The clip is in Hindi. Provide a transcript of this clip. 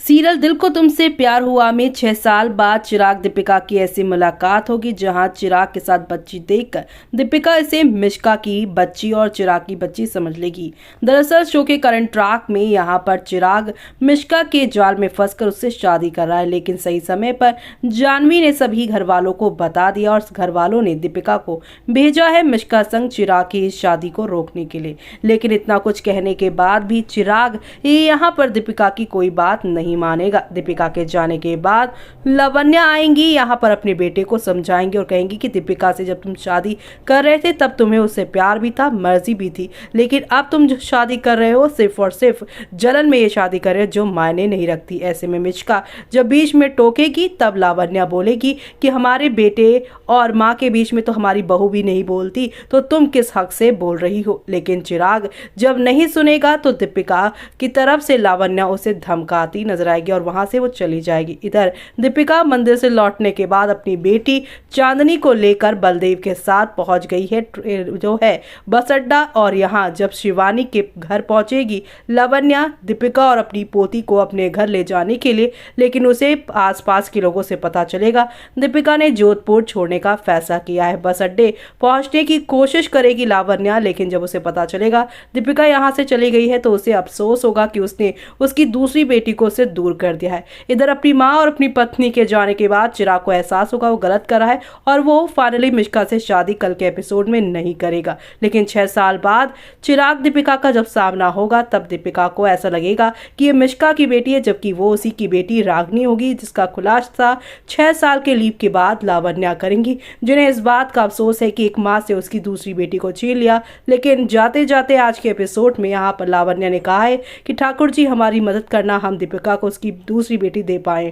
सीरियल दिल को तुमसे प्यार हुआ में 6 साल बाद चिराग दीपिका की ऐसी मुलाकात होगी जहां चिराग के साथ बच्ची देखकर दीपिका इसे मिश्का की बच्ची और चिराग की बच्ची समझ लेगी। दरअसल शो के करंट ट्रैक में यहां पर चिराग मिश्का के जाल में फंसकर उससे शादी कर रहा है, लेकिन सही समय पर जानवी ने सभी घर वालों को बता दिया और घर वालों ने दीपिका को भेजा है मिश्का संग चिराग की इस शादी को रोकने के लिए। लेकिन इतना कुछ कहने के बाद भी चिराग यहाँ पर दीपिका की कोई बात नहीं मानेगा। दीपिका के जाने के बाद लावण्या आएंगी, यहाँ पर अपने बेटे को समझाएंगी और कहेंगी कि दीपिका से जब तुम शादी कर रहे थे तब तुम्हें उससे प्यार भी था, मर्जी भी थी, लेकिन अब तुम जो शादी कर रहे हो सिर्फ और सिर्फ जलन में ये शादी कर रहे हो जो मायने नहीं रखती। ऐसे में मिश्का जब बीच में टोकेगी तब लावण्या बोलेगी कि हमारे बेटे और माँ के बीच में तो हमारी बहू भी नहीं बोलती, तो तुम किस हक से बोल रही हो। लेकिन चिराग जब नहीं सुनेगा तो दीपिका की तरफ से लावण्या उसे धमकाती नजर आएगी और वहां से वो चली जाएगी। इधर दीपिका मंदिर से लौटने के बाद अपनी बेटी चांदनी को लेकर बलदेव के साथ पहुंच गई है जो है बस अड्डा, और यहाँ जब शिवानी के घर पहुंचेगी लावण्या दीपिका और अपनी पोती को अपने घर ले जाने के लिए, लेकिन उसे आसपास के लोगों से पता चलेगा दीपिका ने जोधपुर छोड़ने का फैसला किया है। बस अड्डे पहुंचने की कोशिश करेगी लावण्या, लेकिन जब उसे पता चलेगा दीपिका यहाँ से चली गई है तो उसे अफसोस होगा कि उसने उसकी दूसरी बेटी को उससे दूर कर दिया है। इधर अपनी माँ और अपनी पत्नी के जाने के बाद चिराग को एहसास होगा वो गलत कर रहा है और वो फाइनली मिश्का से शादी कल के एपिसोड में नहीं करेगा। लेकिन 6 साल बाद चिराग दीपिका का जब सामना होगा तब दीपिका को ऐसा लगेगा कि ये मिश्का की बेटी है, जबकि वो उसी की बेटी रागनी होगी, जिसका खुलासा 6 साल के लीव के बाद लावण्या करेंगी, जिन्हें इस बात का अफसोस है कि एक माँ से उसकी दूसरी बेटी को छीन लिया। लेकिन जाते जाते आज के एपिसोड में यहाँ पर लावण्या ने कहा है कि ठाकुर जी हमारी मदद करना, हम दीपिका को उसकी दूसरी बेटी दे पाए।